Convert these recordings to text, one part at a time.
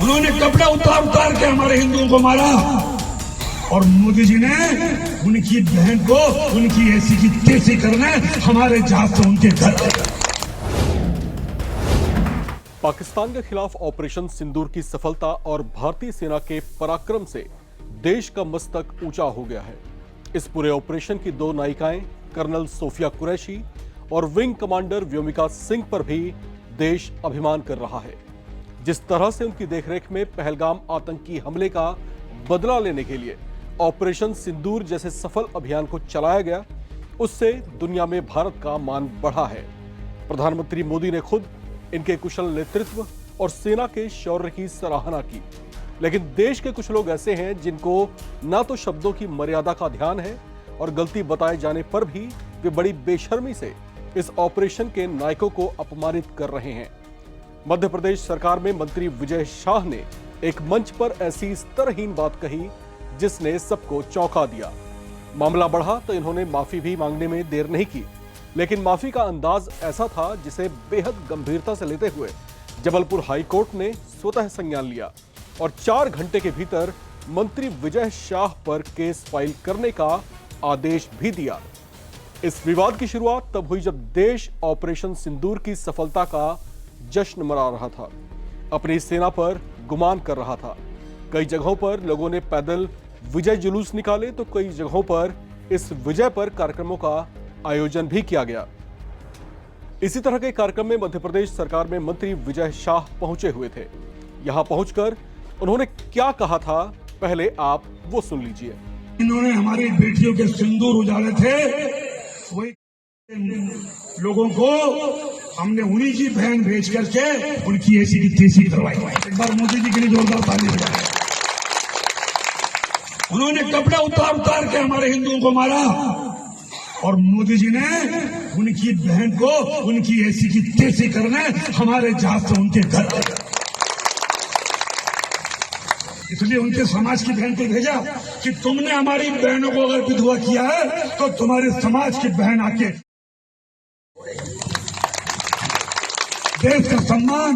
उन्होंने कपड़ा उतार उतार के हमारे हिंदुओं को मारा और मोदी जी ने उनकी बहन को उनकी ऐसी की तैसी करना हमारे जहाज से उनके घर। पाकिस्तान के खिलाफ ऑपरेशन सिंदूर की सफलता और भारतीय सेना के पराक्रम से देश का मस्तक ऊंचा हो गया है। इस पूरे ऑपरेशन की दो नायिकाएं कर्नल सोफिया कुरैशी और विंग कमांडर व्योमिका सिंह पर भी देश अभिमान कर रहा है। जिस तरह से उनकी देखरेख में पहलगाम आतंकी हमले का बदला लेने के लिए ऑपरेशन सिंदूर जैसे सफल अभियान को चलाया गया, उससे दुनिया में भारत का मान बढ़ा है। प्रधानमंत्री मोदी ने खुद इनके कुशल नेतृत्व और सेना के शौर्य की सराहना की। लेकिन देश के कुछ लोग ऐसे हैं जिनको ना तो शब्दों की मर्यादा का ध्यान है और गलती बताए जाने पर भी वे बड़ी बेशर्मी से इस ऑपरेशन के नायकों को अपमानित कर रहे हैं। मध्य प्रदेश सरकार में मंत्री विजय शाह ने एक मंच पर ऐसी स्तरहीन बात कही जिसने सबको चौंका दिया। मामला बढ़ा तो इन्होंने माफी भी मांगने में देर नहीं की, लेकिन माफी का अंदाज ऐसा था जिसे बेहद गंभीरता से लेते हुए जबलपुर हाई कोर्ट ने स्वतः संज्ञान लिया और 4 घंटे के भीतर मंत्री विजय शाह पर केस फाइल करने का आदेश भी दिया। इस विवाद की शुरुआत तब हुई जब देश ऑपरेशन सिंदूर की सफलता का जश्न मना रहा था, अपनी सेना पर गुमान कर रहा था। कई जगहों पर लोगों ने पैदल विजय जुलूस निकाले तो कई जगहों पर इस विजय पर कार्यक्रमों का आयोजन भी किया गया। इसी तरह के कार्यक्रम में मध्य प्रदेश सरकार में मंत्री विजय शाह पहुंचे हुए थे। यहां पहुंचकर उन्होंने क्या कहा था, पहले आप वो सुन लीजिए। इन्होंने हमारी बेटियों के सिंदूर उजाड़े थे, वही लोगों को हमने उन्हीं की बहन भेज करके उनकी ऐसी की तैसी करवाई। एक बार मोदी जी के लिए जोरदार ताली बजाएं। उन्होंने कपड़ा उतार उतार के हमारे हिंदुओं को मारा और मोदी जी ने उनकी बहन को उनकी ऐसी की तैसी करना हमारे जहाज से उनके घर। इसलिए उनके समाज की बहन को भेजा कि तुमने हमारी बहनों को अगर विधवा किया है तो तुम्हारे समाज की बहन आके देश का सम्मान,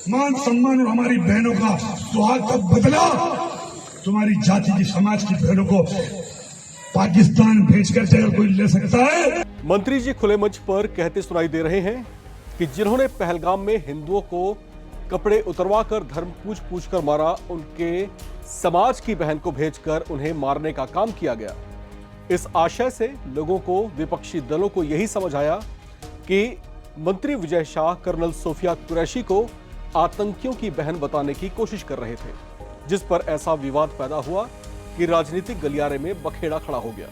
मान सम्मान और हमारी बहनों का सुहाग का बदला तुम्हारी जाति की समाज की बहनों को पाकिस्तान भेजकर अगर कोई ले सकता है। मंत्री जी खुले मंच पर कहते सुनाई दे रहे हैं कि जिन्होंने पहलगाम में हिंदुओं को कपड़े उतरवा कर धर्म पूछ कर मारा, उनके समाज की बहन को भेजकर उन्हें मारने का काम किया गया। इस आशय से लोगों को, विपक्षी दलों को यही समझ आया कि मंत्री विजय शाह कर्नल सोफिया कुरैशी को आतंकियों की बहन बताने की कोशिश कर रहे थे, जिस पर ऐसा विवाद पैदा हुआ कि राजनीतिक गलियारे में बखेड़ा खड़ा हो गया।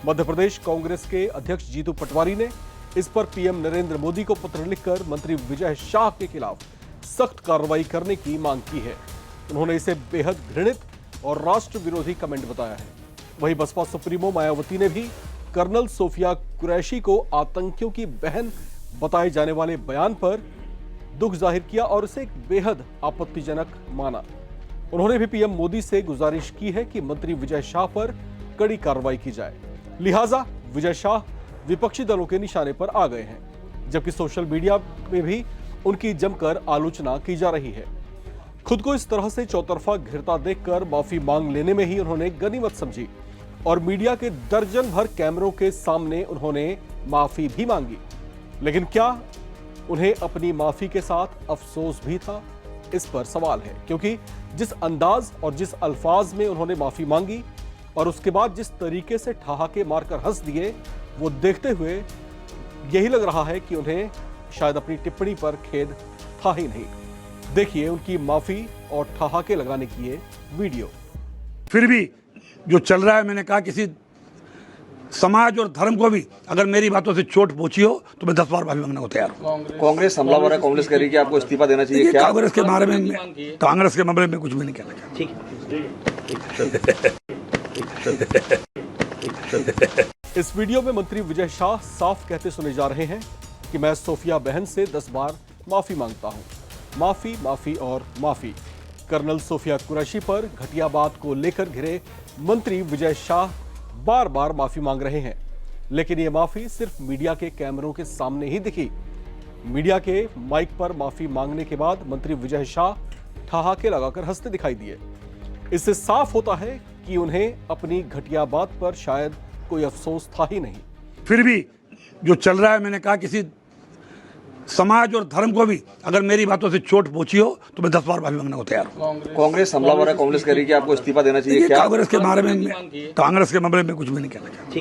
मध्य प्रदेश कांग्रेस के अध्यक्ष जीतू पटवारी ने इस पर पीएम नरेंद्र मोदी को पत्र लिखकर मंत्री विजय शाह के खिलाफ सख्त कार्रवाई करने की मांग की है। उन्होंने इसे बेहद घृणित और राष्ट्र विरोधी कमेंट बताया है। वहीं बसपा सुप्रीमो मायावती ने भी कर्नल सोफिया कुरैशी को आतंकियों की बहन बताए जाने वाले बयान पर दुख जाहिर किया और इसे एक बेहद आपत्तिजनक माना। उन्होंने भी पीएम मोदी से गुजारिश की है कि मंत्री विजय शाह पर कड़ी कार्रवाई की जाए। लिहाजा विजय शाह विपक्षी दलों के निशाने पर आ गए हैं, जबकि सोशल मीडिया में भी उनकी जमकर आलोचना की जा रही है। खुद को इस तरह से चौतरफा घिरता देखकर माफी मांग लेने में ही उन्होंने गनीमत समझी और मीडिया के दर्जन भर कैमरों के सामने उन्होंने माफी भी मांगी। लेकिन क्या उन्हें अपनी माफी के साथ अफसोस भी था? इस पर सवाल है, क्योंकि जिस अंदाज और जिस अल्फाज में उन्होंने माफी मांगी और उसके बाद जिस तरीके से ठहाके मारकर हंस दिए, वो देखते हुए यही लग रहा है कि उन्हें शायद अपनी टिप्पणी पर खेद था ही नहीं। देखिए उनकी माफी और ठहाके लगाने की ये वीडियो। फिर भी जो चल रहा है, मैंने कहा किसी समाज और धर्म को भी अगर मेरी बातों से चोट पहुंची हो तो मैं 10 बार माफी मांगने को तैयार हूं। कांग्रेस हमलावर है, कांग्रेस कह रही है कि आपको इस्तीफा देना चाहिए। क्या कांग्रेस के बारे में कांग्रेस के मामले में कुछ भी नहीं कहना चाहता। इस वीडियो में मंत्री विजय शाह साफ कहते सुने जा रहे हैं कि मैं सोफिया बहन से 10 बार माफी मांगता हूं। माफी, माफी और माफी। कर्नल सोफिया कुरैशी पर घटिया बात को लेकर घिरे मंत्री विजय शाह बार बार माफी मांग रहे हैं, लेकिन ये माफी सिर्फ मीडिया के कैमरों के सामने ही दिखी। मीडिया के माइक पर माफी मांगने के बाद मंत्री विजय शाह ठहाके लगाकर हंसते दिखाई दिए। इससे साफ होता है कि उन्हें अपनी घटिया बात पर शायद कोई अफसोस था ही नहीं। फिर भी जो चल रहा है, मैंने कहा किसी समाज और धर्म को भी अगर मेरी बातों से चोट पहुंची हो तो मैं 10 बार माफी मांगने को तैयार हूँ। कांग्रेस हमलावर है, कांग्रेस कह रही है कि आपको इस्तीफा देना चाहिए क्या? कांग्रेस के बारे में कांग्रेस के मामले में कुछ भी नहीं कहना चाहता।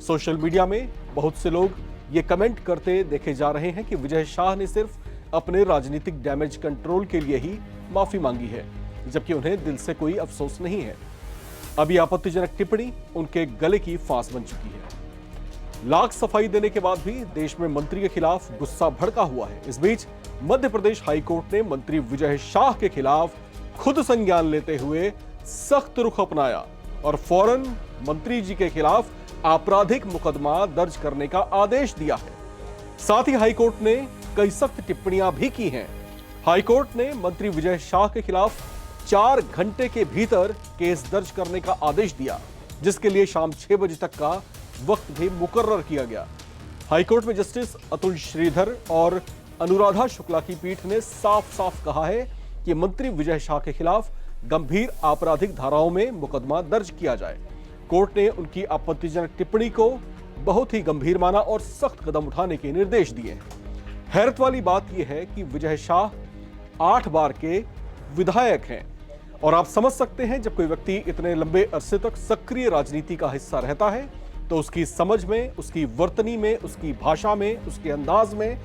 सोशल मीडिया में बहुत से लोग ये कमेंट करते देखे जा रहे हैं कि विजय शाह ने सिर्फ अपने राजनीतिक डैमेज कंट्रोल के लिए ही माफी मांगी है, जबकि उन्हें दिल से कोई अफसोस नहीं है। अब ये आपत्तिजनक टिप्पणी उनके गले की फांस बन चुकी है। लाख सफाई देने के बाद भी देश में मंत्री के खिलाफ गुस्सा भड़का हुआ है। इस बीच मध्य प्रदेश हाईकोर्ट ने मंत्री विजय शाह के खिलाफ खुद संज्ञान लेते हुए सख्त रुख अपनाया और फौरन मंत्री जी के खिलाफ आपराधिक मुकदमा दर्ज करने का आदेश दिया है। साथ ही हाईकोर्ट ने कई सख्त टिप्पणियां भी की हैं। हाईकोर्ट ने मंत्री विजय शाह के खिलाफ 4 घंटे के भीतर केस दर्ज करने का आदेश दिया, जिसके लिए शाम 6 बजे तक का वक्त भी मुकर्रर किया गया। हाईकोर्ट में जस्टिस अतुल श्रीधर और अनुराधा शुक्ला की पीठ ने साफ साफ कहा है कि मंत्री विजय शाह के खिलाफ गंभीर आपराधिक धाराओं में मुकदमा दर्ज किया जाए। कोर्ट ने उनकी आपत्तिजनक टिप्पणी को बहुत ही गंभीर माना और सख्त कदम उठाने के निर्देश दिए हैं। हैरत वाली बात यह है कि विजय शाह 8 बार के विधायक हैं और आप समझ सकते हैं जब कोई व्यक्ति इतने लंबे अरसे तक सक्रिय राजनीति का हिस्सा रहता है तो उसकी समझ में, उसकी वर्तनी में, उसकी भाषा में, उसके अंदाज में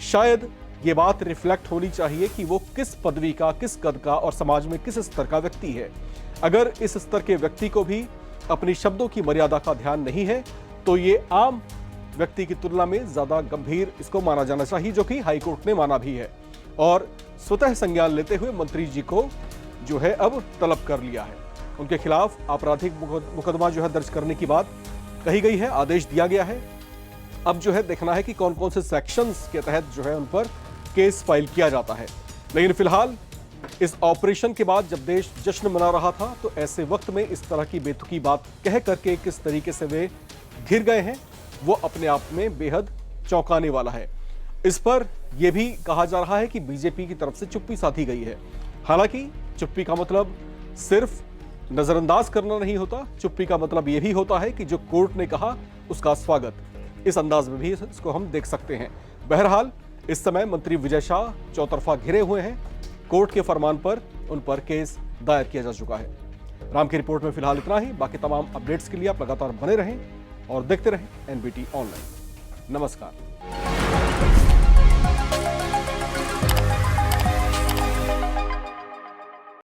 शायद ये बात रिफ्लेक्ट होनी चाहिए कि वो किस पदवी का, किस कद का और समाज में किस स्तर का व्यक्ति है। अगर इस स्तर के व्यक्ति को भी अपनी शब्दों की मर्यादा का ध्यान नहीं है तो ये आम व्यक्ति की तुलना में ज्यादा गंभीर इसको माना जाना चाहिए, जो कि हाईकोर्ट ने माना भी है और स्वतः संज्ञान लेते हुए मंत्री जी को जो है अब तलब कर लिया है। उनके खिलाफ आपराधिक मुकदमा जो है दर्ज करने की बात कही गई है, आदेश दिया गया है। अब जो है देखना है कि कौन कौन से सेक्शंस के तहत जो है उन पर केस फाइल किया जाता है। लेकिन फिलहाल इस ऑपरेशन के बाद जब देश जश्न मना रहा था तो ऐसे वक्त में इस तरह की बेतुकी बात कह करके किस तरीके से वे घिर गए हैं वो अपने आप में बेहद चौंकाने वाला है। इस पर यह भी कहा जा रहा है कि बीजेपी की तरफ से चुप्पी साधी गई है। हालांकि चुप्पी का मतलब सिर्फ नजरअंदाज करना नहीं होता, चुप्पी का मतलब यह भी होता है कि जो कोर्ट ने कहा उसका स्वागत। इस अंदाज में भी इसको हम देख सकते हैं। बहरहाल इस समय मंत्री विजय शाह चौतरफा घिरे हुए हैं। कोर्ट के फरमान पर उन पर केस दायर किया जा चुका है। राम की रिपोर्ट में फिलहाल इतना ही। बाकी तमाम अपडेट्स के लिए आप लगातार बने रहें और देखते रहें एनबीटी ऑनलाइन। नमस्कार।